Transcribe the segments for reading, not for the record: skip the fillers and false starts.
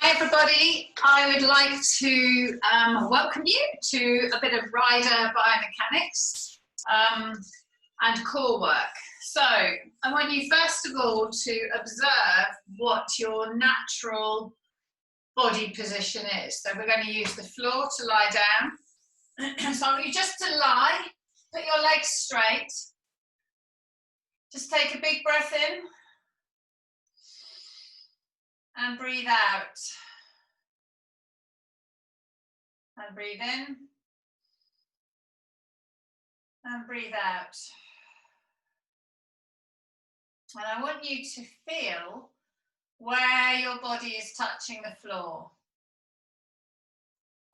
everybody. I would like to welcome you to a bit of rider biomechanics and core work. So I want you first of all to observe what your natural body position is. So we're going to use the floor to lie down. So I want you just to lie, put your legs straight. Just take a big breath in. And breathe out. And breathe in. And breathe out. And I want you to feel where your body is touching the floor.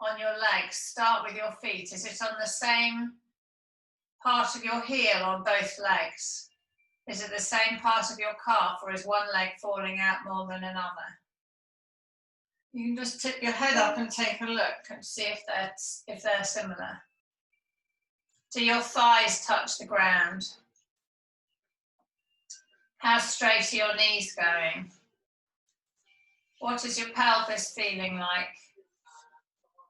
On your legs, start with your feet. Is it on the same part of your heel on both legs? Is it the same part of your calf, or is one leg falling out more than another? You can just tip your head up and take a look and see if they're similar. Do your thighs touch the ground? How straight are your knees going? What is your pelvis feeling like?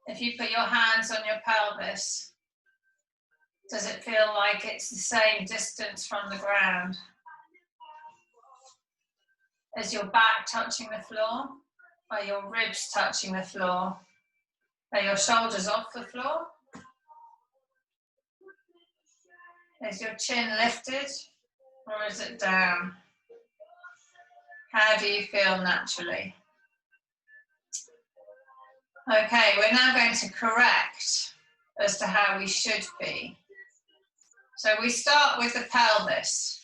If you put your hands on your pelvis, does it feel like it's the same distance from the ground? Is your back touching the floor? Are your ribs touching the floor? Are your shoulders off the floor? Is your chin lifted or is it down? How do you feel naturally? Okay, we're now going to correct as to how we should be. So we start with the pelvis.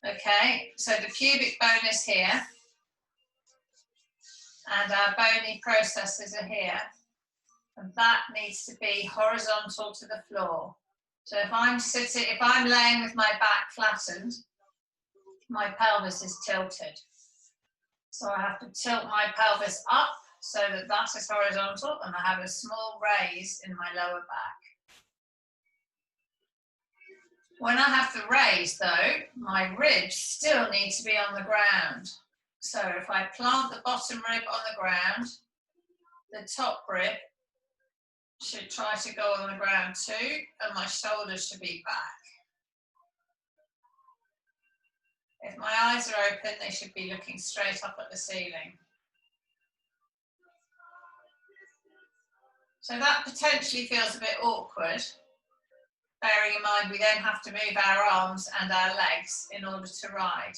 Okay, so the pubic bone is here. And our bony processes are here. And that needs to be horizontal to the floor. So if I'm laying with my back flattened, my pelvis is tilted. So I have to tilt my pelvis up so that that is horizontal, and I have a small raise in my lower back. When I have the raise though, my ribs still need to be on the ground. So if I plant the bottom rib on the ground, the top rib should try to go on the ground too, and my shoulders should be back. If my eyes are open, they should be looking straight up at the ceiling. So that potentially feels a bit awkward, bearing in mind we then have to move our arms and our legs in order to ride.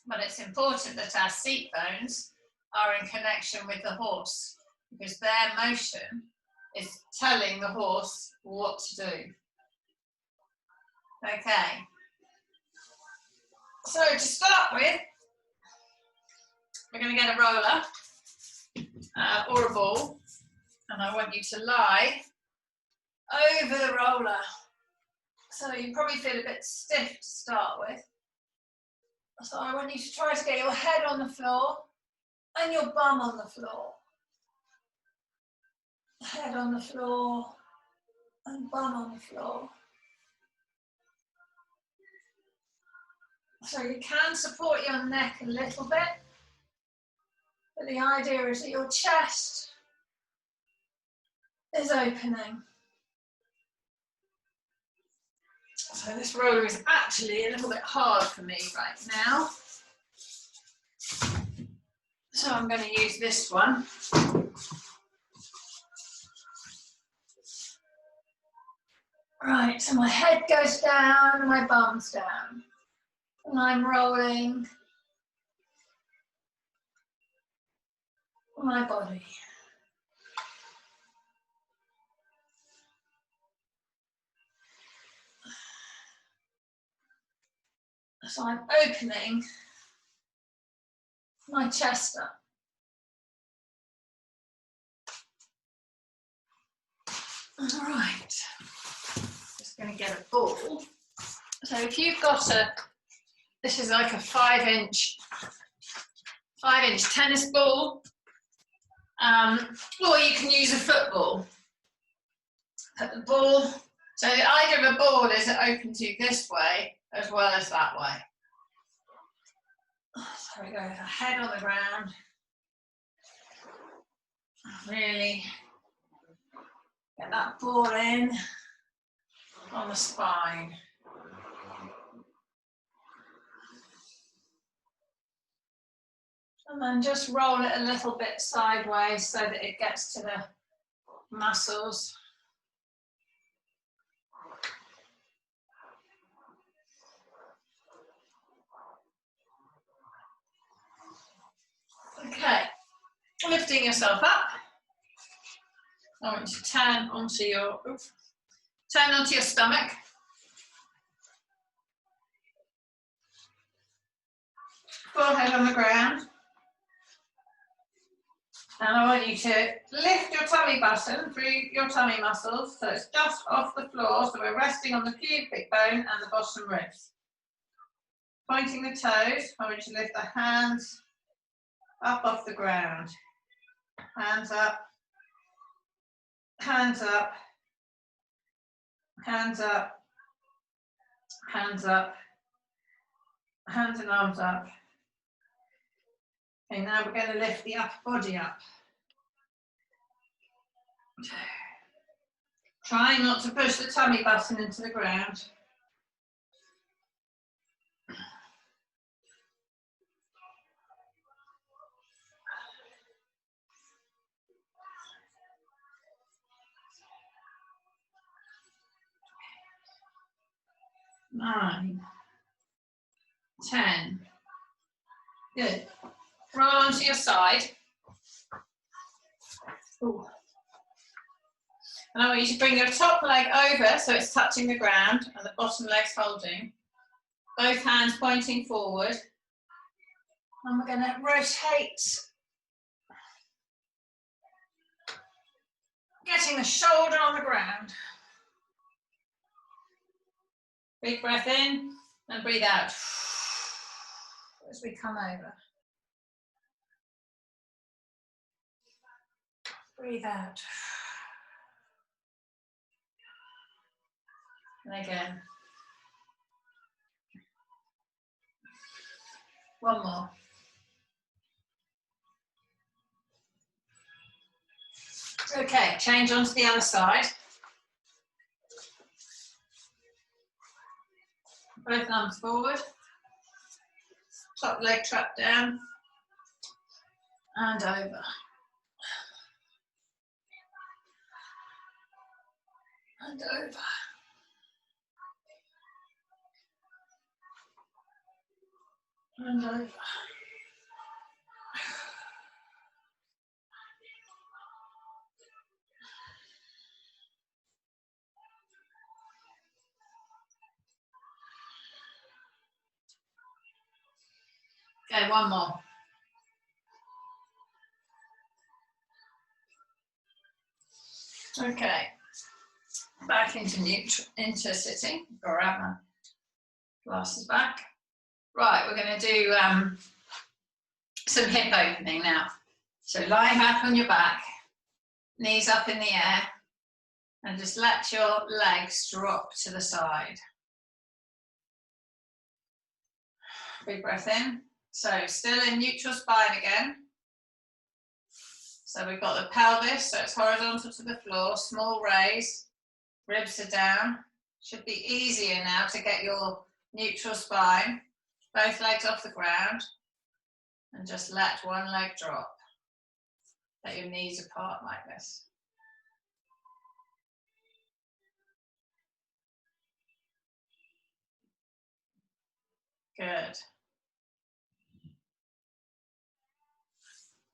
But it's important that our seat bones are in connection with the horse, because their motion is telling the horse what to do. Okay. So to start with, we're going to get a roller or a ball, and I want you to lie over the roller. So you probably feel a bit stiff to start with. So I want you to try to get your head on the floor and your bum on the floor. Head on the floor and bum on the floor. So you can support your neck a little bit, but the idea is that your chest is opening. So this roller is actually a little bit hard for me right now. So I'm going to use this one. Right, so my head goes down and my bum's down. And I'm rolling my body. So I'm opening my chest up. All right, just going to get a ball. So if you've got this is like a 5-inch tennis ball, or you can use a football. Put the ball, so the idea of a ball is it opens you this way as well as that way. So we go with the head on the ground Really get that ball in on the spine. And then just roll it a little bit sideways so that it gets to the muscles. Okay, lifting yourself up. I want you to turn onto your stomach. Forehead on the ground. And I want you to lift your tummy button through your tummy muscles so it's just off the floor, so we're resting on the pubic bone and the bottom ribs. Pointing the toes, I want you to lift the hands up off the ground. Hands up, hands up, hands up, hands up, hands and arms up. Okay, now we're going to lift the upper body up. Try not to push the tummy button into the ground. Nine, 10. Good. Roll onto your side. Ooh. And I want you to bring your top leg over so it's touching the ground and the bottom leg's holding. Both hands pointing forward. And we're going to rotate. Getting the shoulder on the ground. Big breath in and breathe out as we come over. Breathe out. And again. One more. Okay, change onto the other side. Both arms forward. Top leg trapped down. And over. And over. And over. Okay, one more. Okay, back into sitting. Grab my glasses back. Right, we're going to do some hip opening now. So lie back on your back, knees up in the air, and just let your legs drop to the side. Big breath in. So still in neutral spine again. So we've got the pelvis, so it's horizontal to the floor, small raise, ribs are down. Should be easier now to get your neutral spine, both legs off the ground, and just let one leg drop. Let your knees apart like this. Good.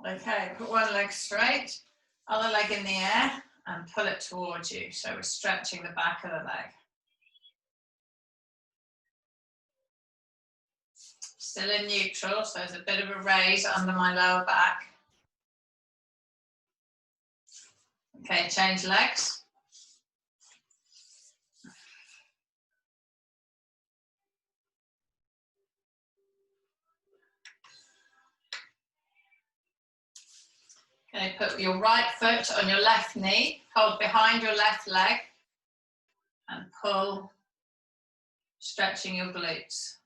Okay, put one leg straight, other leg in the air, and pull it towards you. So we're stretching the back of the leg. Still in neutral, so there's a bit of a raise under my lower back. Okay, change legs. Okay, put your right foot on your left knee, hold behind your left leg, and pull, stretching your glutes.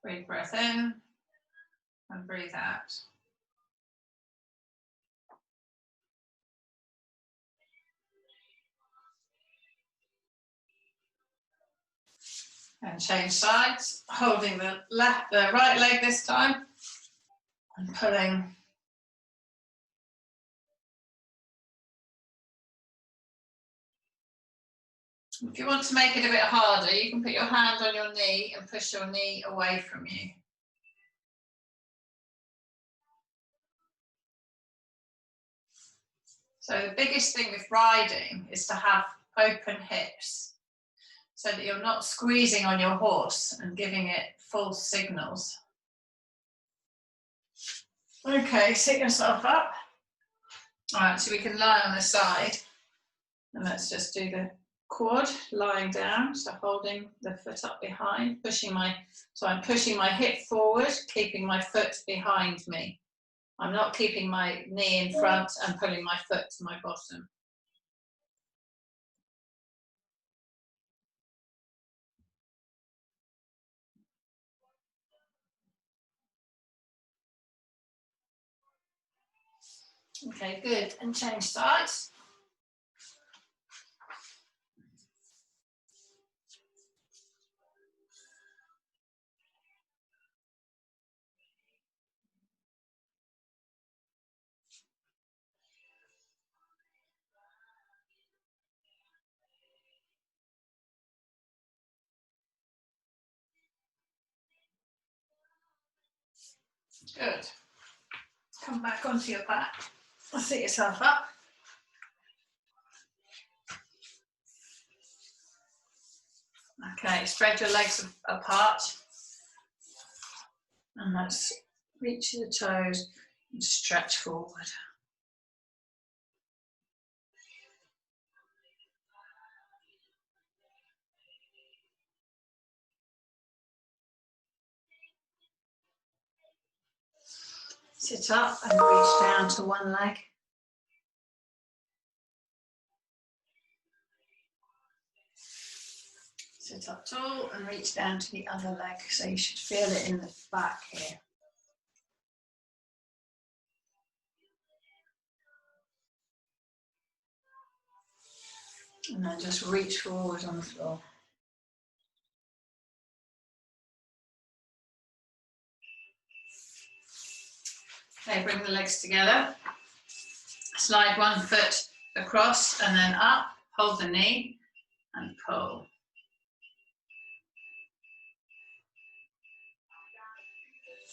Breathe breath in and breathe out. And change sides, holding the right leg this time and pulling. If you want to make it a bit harder, you can put your hand on your knee and push your knee away from you. So the biggest thing with riding is to have open hips so that you're not squeezing on your horse and giving it false signals. Okay, sit yourself up. All right, so we can lie on the side and let's just do the quad lying down, so holding the foot up behind, I'm pushing my hip forward, keeping my foot behind me. I'm not keeping my knee in front and pulling my foot to my bottom. Okay, good, and change sides. Good. Come back onto your back. Sit yourself up. Okay, spread your legs apart. And let's reach the toes and stretch forward. Sit up and reach down to one leg. Sit up tall and reach down to the other leg. So you should feel it in the back here. And then just reach forward on the floor. Okay, bring the legs together. Slide one foot across and then up. Hold the knee and pull.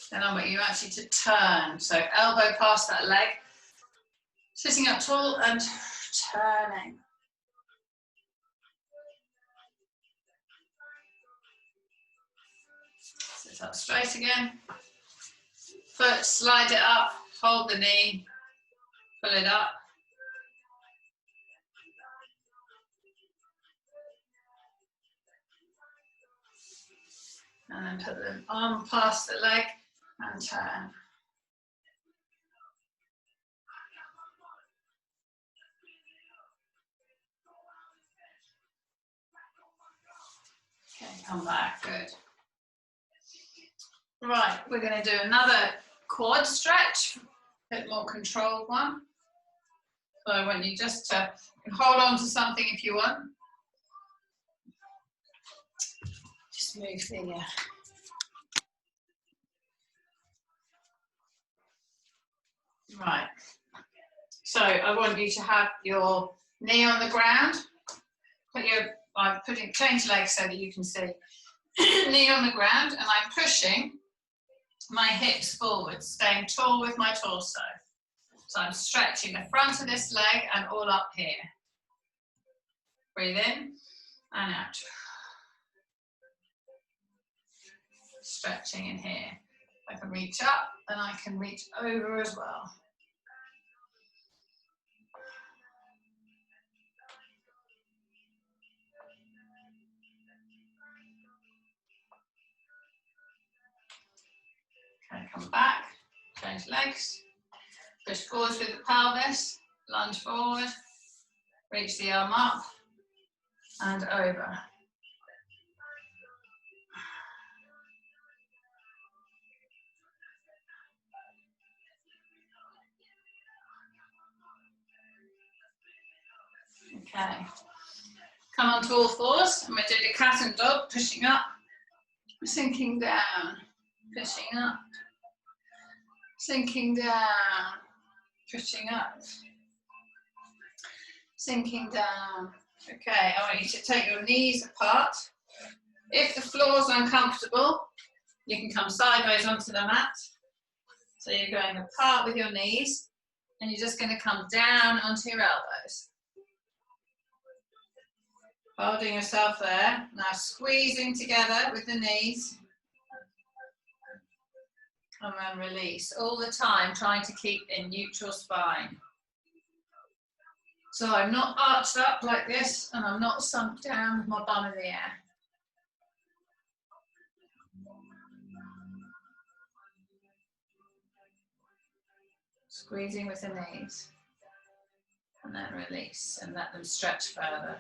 Then I want you actually to turn. So elbow past that leg. Sitting up tall and turning. Sit up straight again. Foot, slide it up, hold the knee, pull it up. And then put the arm past the leg and turn. Okay, come back, good. Right, we're going to do another quad stretch, a bit more controlled one. So I want you just to hold on to something if you want. Just move the right. So I want you to have your knee on the ground. Change legs so that you can see. Knee on the ground, and I'm pushing my hips forward, staying tall with my torso. So I'm stretching the front of this leg and all up here. Breathe in and out. Stretching in here. I can reach up and I can reach over as well. Okay, come back, change legs, push forwards with the pelvis, lunge forward, reach the arm up and over. Okay, come on to all fours and we'll do the cat and dog, pushing up Sinking down, pushing up. Sinking down, pushing up. Sinking down. Okay, I want you to take your knees apart. If the floor's uncomfortable, you can come sideways onto the mat. So you're going apart with your knees, and you're just going to come down onto your elbows. Holding yourself there. Now squeezing together with the knees. And then release. All the time trying to keep in neutral spine. So I'm not arched up like this, and I'm not sunk down with my bum in the air. Squeezing with the knees. And then release and let them stretch further.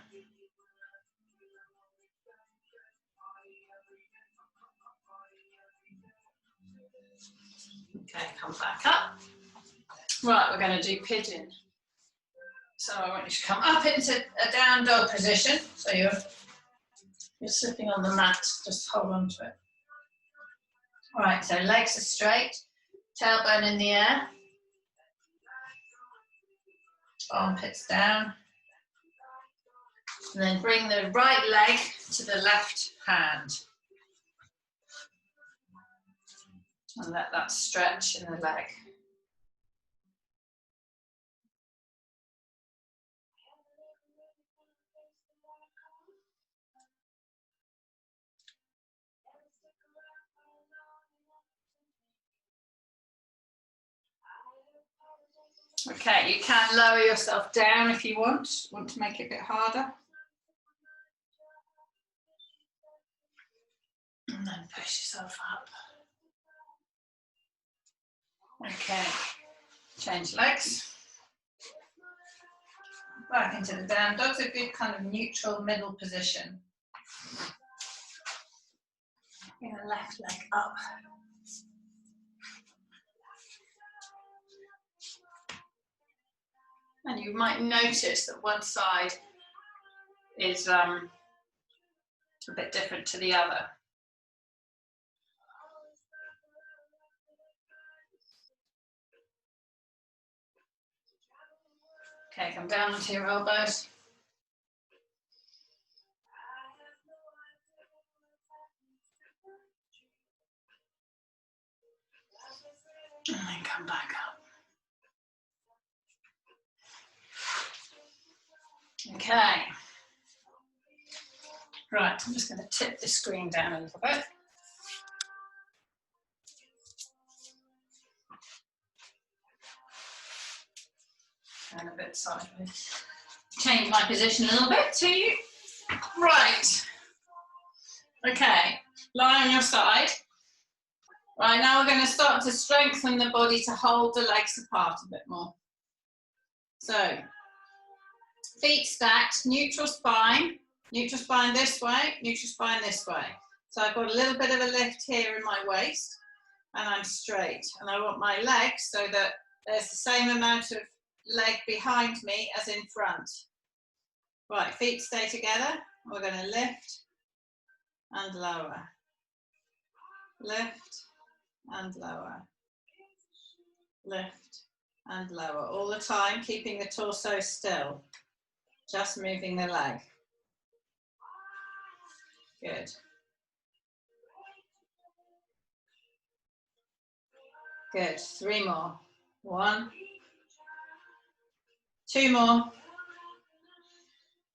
Okay, come back up. Right, we're going to do pigeon. So I want you to come up into a down dog position. So you're slipping on the mat, just hold on to it. All right, so legs are straight, tailbone in the air. Armpits down. And then bring the right leg to the left hand. And let that stretch in the leg. Okay, you can lower yourself down if you want to make it a bit harder. And then push yourself up. Okay, change legs. Back into the down dog, a good kind of neutral middle position. Bring the left leg up. And you might notice that one side is a bit different to the other. Okay, come down onto your elbows. And then come back up. Okay. Right, I'm just going to tip the screen down a little bit. And a bit sideways. Change my position a little bit to you. Right. Okay, lie on your side. Right, now we're going to start to strengthen the body to hold the legs apart a bit more. So, feet stacked, neutral spine this way, neutral spine this way. So I've got a little bit of a lift here in my waist, and I'm straight. And I want my legs so that there's the same amount of leg behind me as in front. Right, feet stay together. We're going to lift and lower. Lift and lower. Lift and lower. All the time, keeping the torso still. Just moving the leg. Good. Good. 3 more. 1. 2 more.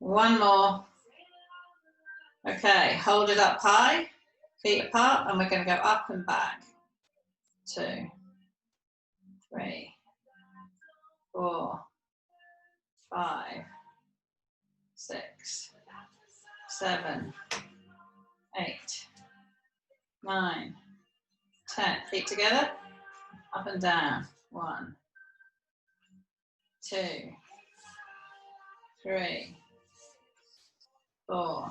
1 more. Okay, hold it up high, feet apart, and we're going to go up and back. 2, 3, 4, 5, 6, 7, 8, 9, 10. Feet together, up and down. 1, 2, 3, 4,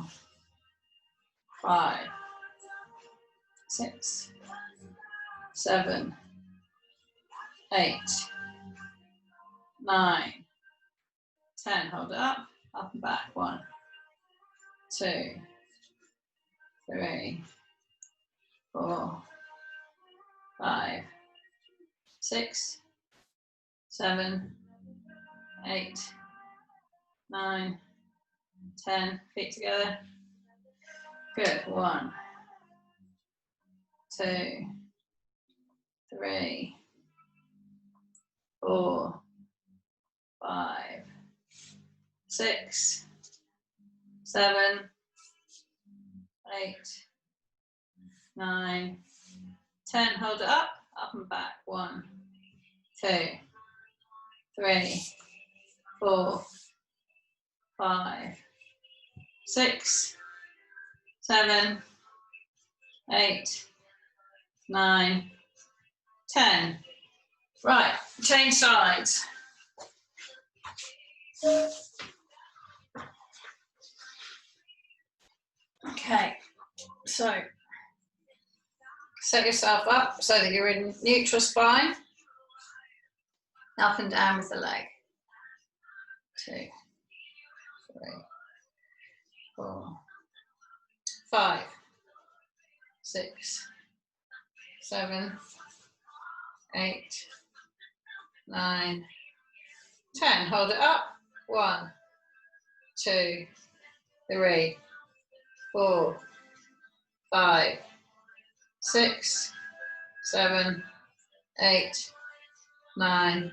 5, 6, 7, 8, 9, 10. Hold it up and back. 1, 2, 3, 4, 5, 6, 7, 8, 9, 10. Feet together. Good. 1, 2, 3, 4, 5, 6, 7, 8, 9, 10. Hold it up and back. 1, 2, 3, 4, 5, 6, 7, 8, 9, 10. Right, change sides. Okay, so set yourself up so that you're in neutral spine, up and down with the leg. 2, 3, 4, 5, 6, 7, 8, 9, 10. Hold it up. 1, 2, 3, 4, 5, 6, 7, 8, 9,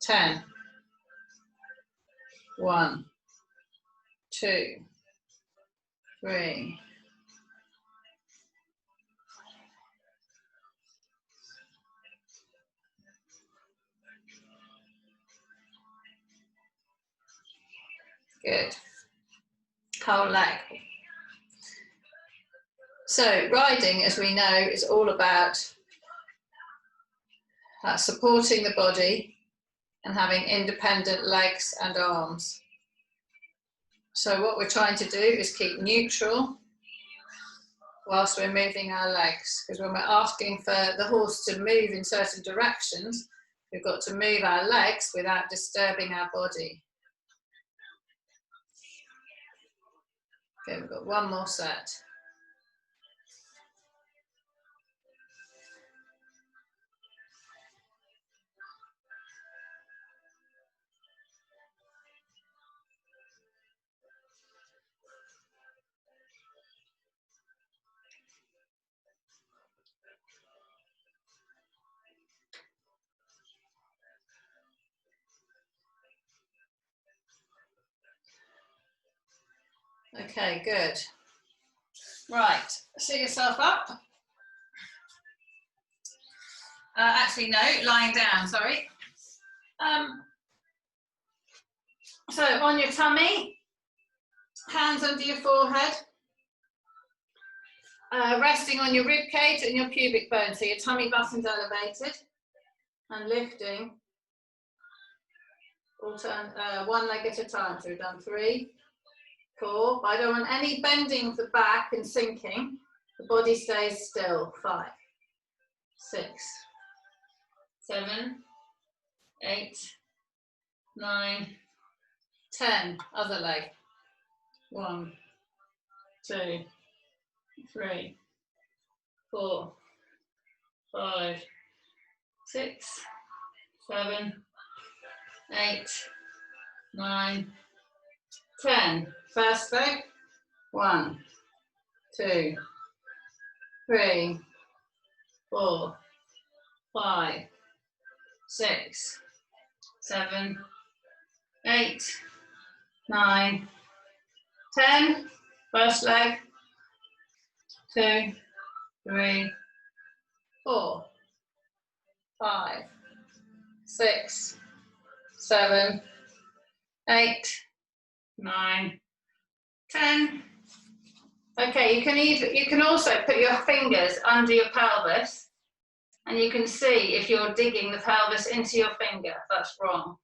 10. 1, 2, 3. Good. Whole leg. So riding, as we know, is all about supporting the body and having independent legs and arms. So what we're trying to do is keep neutral whilst we're moving our legs, because when we're asking for the horse to move in certain directions, we've got to move our legs without disturbing our body. Okay, we've got one more set. Okay, good. Right, sit yourself up. Actually, no, lying down, sorry. So on your tummy, hands under your forehead, resting on your rib cage and your pubic bone, so your tummy button's elevated, and lifting, one leg at a time. So we've done 3, 4, I don't want any bending of the back and sinking, the body stays still. 5, 6, 7, 8, 9, 10. Other leg. 1, 2, 3, 4, 5, 6, 7, 8, 9, 10. First leg. 1, 2, 3, 4, 5, 6, 7, 8, 9, 10. First leg. 2, 3, 4, 5, 6, 7, 8, 9, 10. Okay, you can also put your fingers under your pelvis, and you can see if you're digging the pelvis into your finger. That's wrong.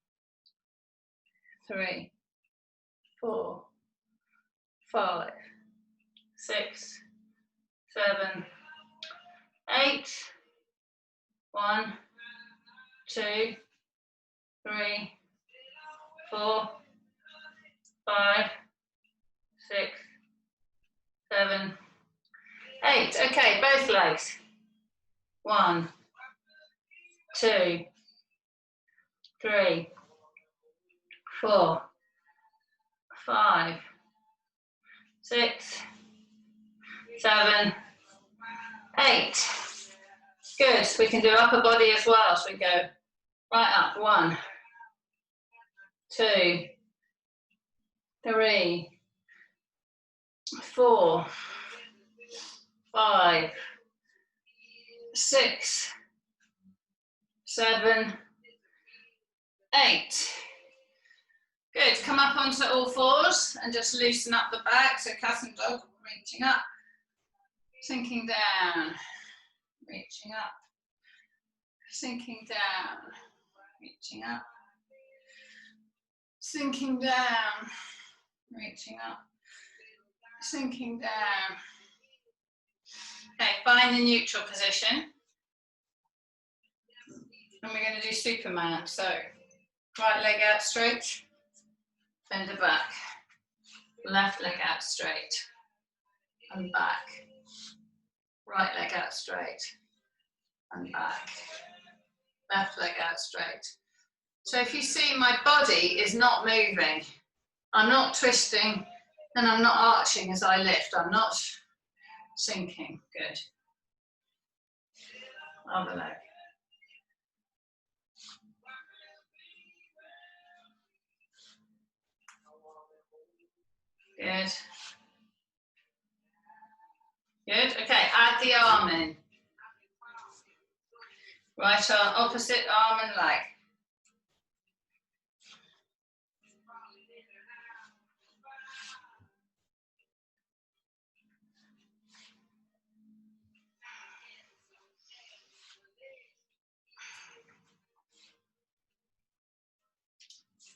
3, 4, 5, 6, 7, 8. 1, 2, 3, 4, 5, 6, 7, 8. Okay, both legs. 1, 2, 3, 4, 5, 6, 7, 8. Good. We can do upper body as well. So we go right up. 1, 2, 3, 4, 5, 6, 7, 8. Good. Come up onto all fours and just loosen up the back. So cat and dog, reaching up, sinking down, reaching up, sinking down, reaching up, sinking down, reaching up, sinking down. Okay, find the neutral position. And we're going to do Superman. So right leg out straight, bend it back. Left leg out straight and back. Right leg out straight and back. Left leg out straight. So if you see, my body is not moving. I'm not twisting and I'm not arching as I lift. I'm not sinking. Good. Other leg. Good. Good. Okay, add the arm in. Right arm, opposite arm and leg.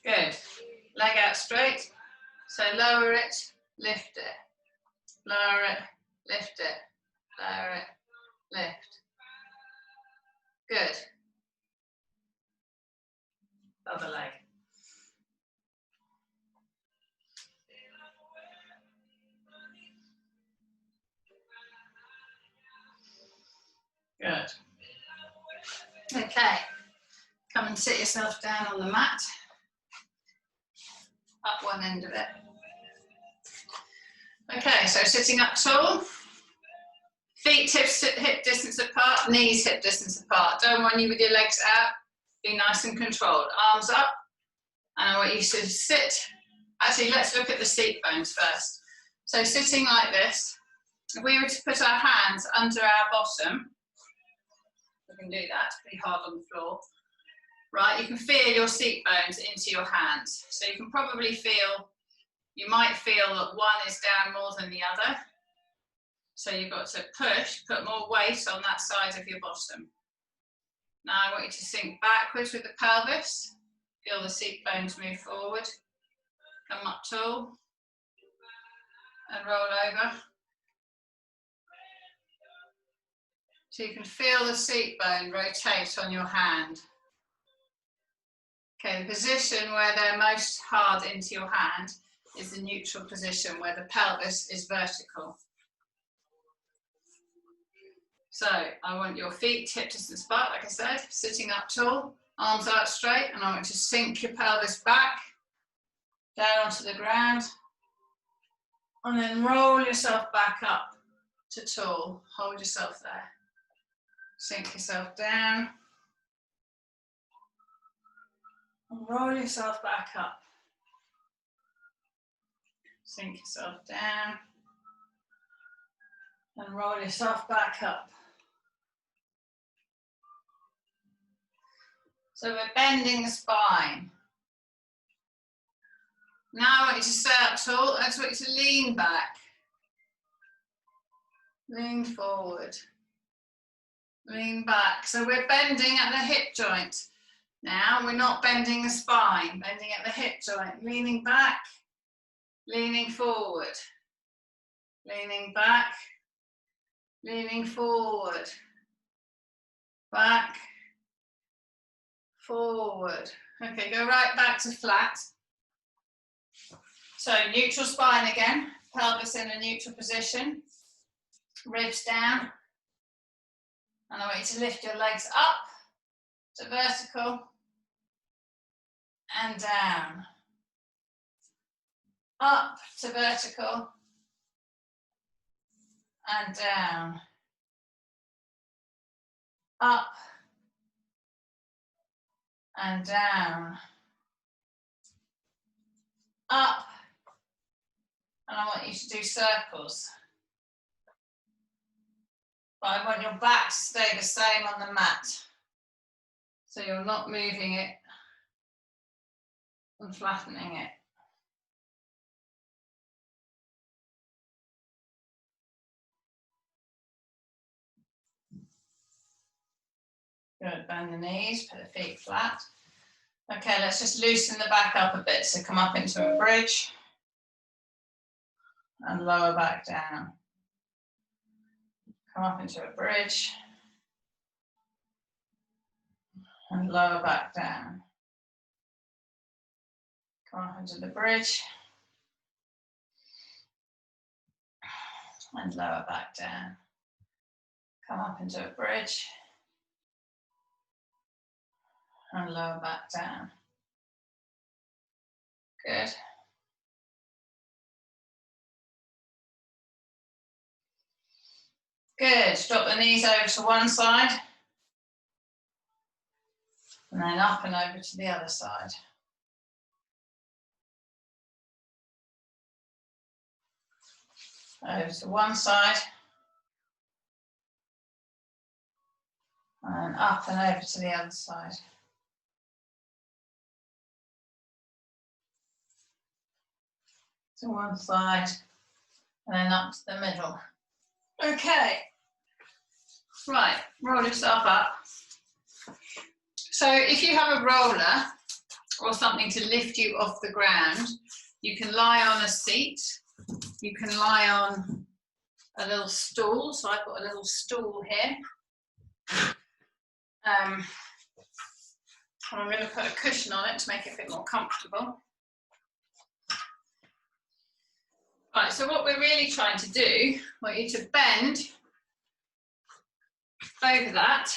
Good. Leg out straight. So lower it, lift it. Lower it, lift it. Lower it, lift. Good. Other leg. Good. Okay. Come and sit yourself down on the mat. Up one end of it. Okay, so sitting up tall. Feet hip distance apart, knees hip distance apart. Don't want you with your legs out. Be nice and controlled. Arms up. And I want you to sit. Actually, let's look at the seat bones first. So sitting like this, if we were to put our hands under our bottom, we can do that, pretty hard on the floor. Right, you can feel your seat bones into your hands. So you can probably feel, you might feel that one is down more than the other. So you've got to push, put more weight on that side of your bottom. Now I want you to sink backwards with the pelvis. Feel the seat bones move forward. Come up tall and roll over. So you can feel the seat bone rotate on your hand. Okay, the position where they're most hard into your hand is the neutral position where the pelvis is vertical. So I want your feet hip distance apart, like I said, sitting up tall, arms out straight, and I want you to sink your pelvis back, down onto the ground, and then roll yourself back up to tall. Hold yourself there. Sink yourself down. And roll yourself back up. Sink yourself down. And roll yourself back up. So we're bending the spine. Now I want you to stay up tall. I just want you to lean back. Lean forward. Lean back. So we're bending at the hip joint. Now we're not bending the spine, bending at the hip joint, leaning back, leaning forward, leaning back, leaning forward, back, forward. Okay, go right back to flat. So neutral spine again, pelvis in a neutral position. ribs down. And I want you to lift your legs up to vertical and down. Up to vertical and down. Up and down. Up. And I want you to do circles. But I want your back to stay the same on the mat. So you're not moving it and flattening it. Good, bend the knees, put the feet flat. Okay, let's just loosen the back up a bit. So come up into a bridge and lower back down. Come up into a bridge and lower back down. Come up into the bridge and lower back down. Come up into a bridge and lower back down. Good. Good. Drop the knees over to one side and then up and over to the other side. Over to one side and up and over to the other side. To one side and then up to the middle. Okay, right, roll yourself up. So if you have a roller or something to lift you off the ground, you can lie on a seat, you can lie on a little stool. So I've got a little stool here. And I'm going to put a cushion on it to make it a bit more comfortable. Right, so what we're really trying to do, I want you to bend over that.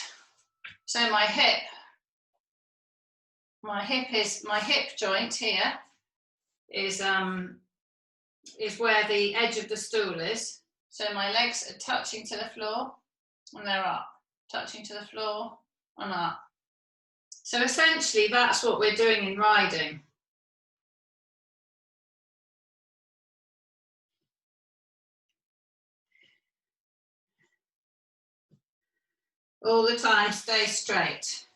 So my hip joint here is where the edge of the stool is. So my legs are touching to the floor and they're up, touching to the floor and up. So essentially that's what we're doing in riding. All the time, stay straight.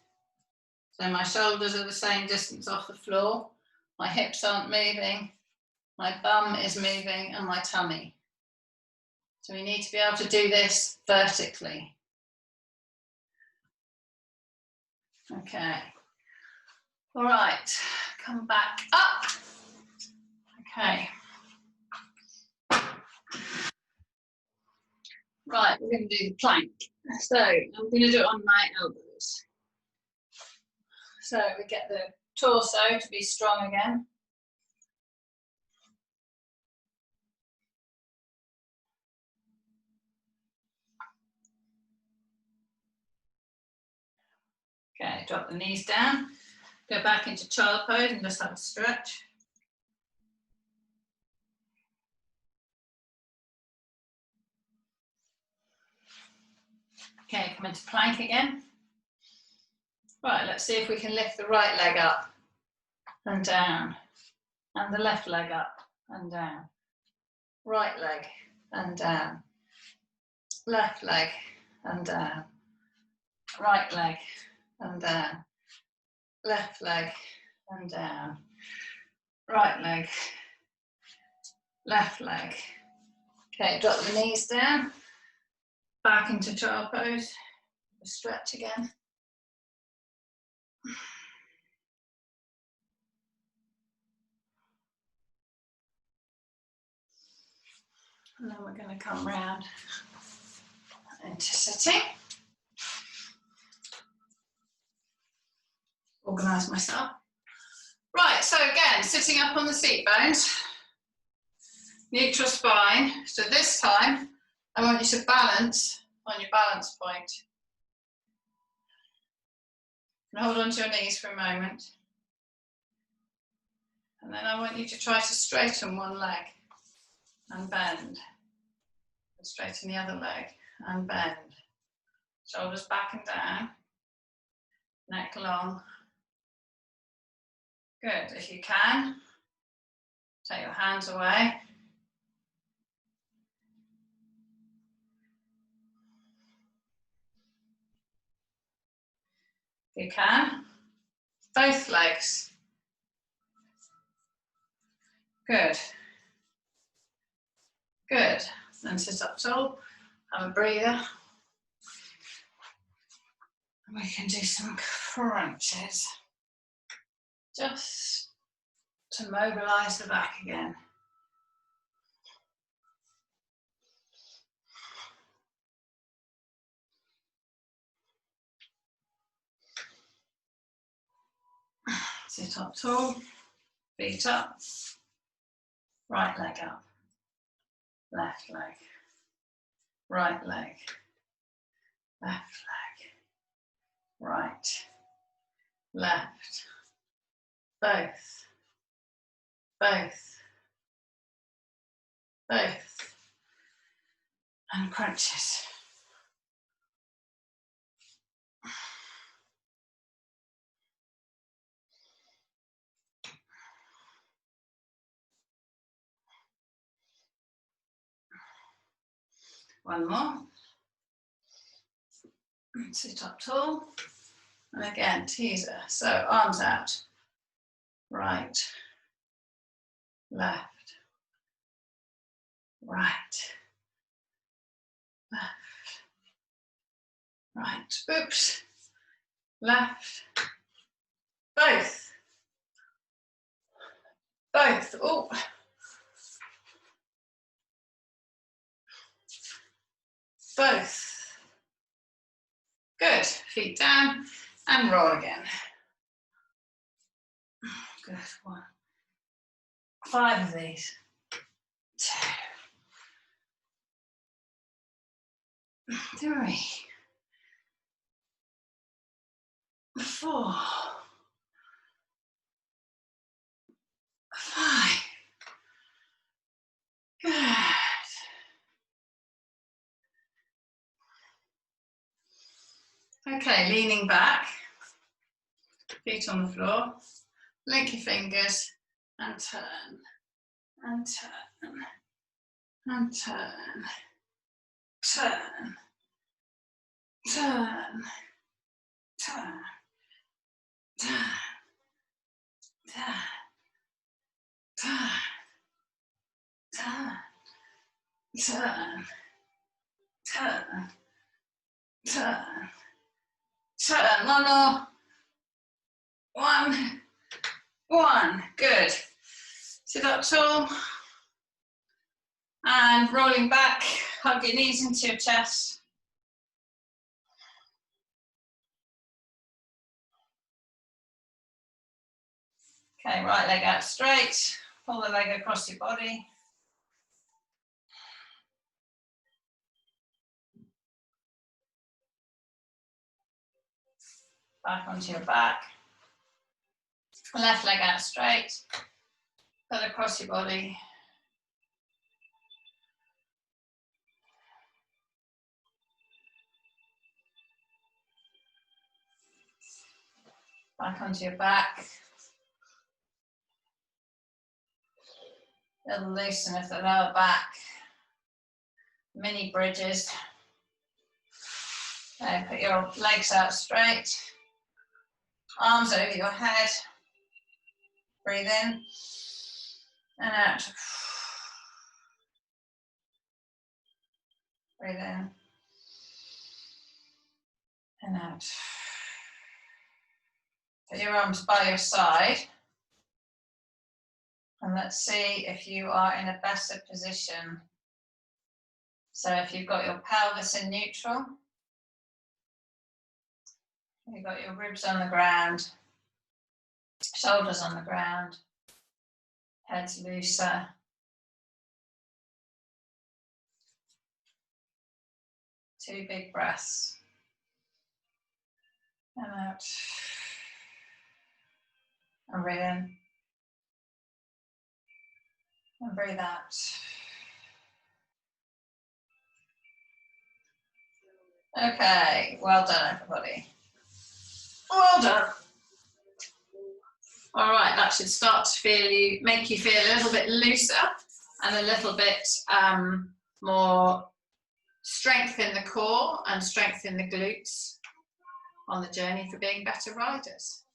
So my shoulders are the same distance off the floor, my hips aren't moving, my bum is moving and my tummy. So we need to be able to do this vertically. Okay. All right, come back up. Okay. Right, we're going to do the plank. So I'm going to do it on my elbows. So we get the torso to be strong again. Okay, drop the knees down. Go back into child pose and just have a stretch. Okay, come into plank again. Right, let's see if we can lift the right leg up and down, and the left leg up and down. Right leg and down. Left leg and down. Right leg and down. Left leg and down. Right leg. Left leg. Okay, drop the knees down. Back into child pose. Stretch again. And then we're going to come round into sitting. Organise myself. Right, so again, sitting up on the seat bones. Neutral spine. So this time, I want you to balance on your balance point. And hold on to your knees for a moment. And then I want you to try to straighten one leg and bend. And straighten the other leg and bend. Shoulders back and down. Neck long. Good. If you can, take your hands away. If you can, both legs. Good. Good. Then sit up tall, have a breather. And we can do some crunches. Just to mobilise the back again. Sit up tall, feet up, right leg up, left leg, right leg, left leg, right, left, both, both, both, and crunches. One more. Sit up tall. And again, teaser. So arms out. Right. Left. Right. Left. Right. Oops. Left. Both. Both. Oh. Both. Good. Feet down and roll again. Good. 1. 5 of these. 2. 3. 4. 5. Good. Okay, leaning back, feet on the floor, link your fingers and turn, and turn, and turn, turn, turn, turn, turn, turn, turn, turn, turn, turn, turn, turn. One more. 1, 1. Good. Sit up tall. And rolling back, hug your knees into your chest. Okay, right leg out straight. Pull the leg across your body. Back onto your back. Left leg out straight. Pull across your body. Back onto your back. Little loosen of the lower back. Mini bridges. Okay, put your legs out straight. Arms over your head. Breathe in and out. Breathe in and out. Put your arms by your side. And let's see if you are in a better position. So if you've got your pelvis in neutral, you've got your ribs on the ground, shoulders on the ground, head's looser. 2 big breaths. And out. And breathe in. And breathe out. Okay, well done everybody. Well done. All right, that should start to make you feel a little bit looser and a little bit more strength in the core and strength in the glutes on the journey for being better riders.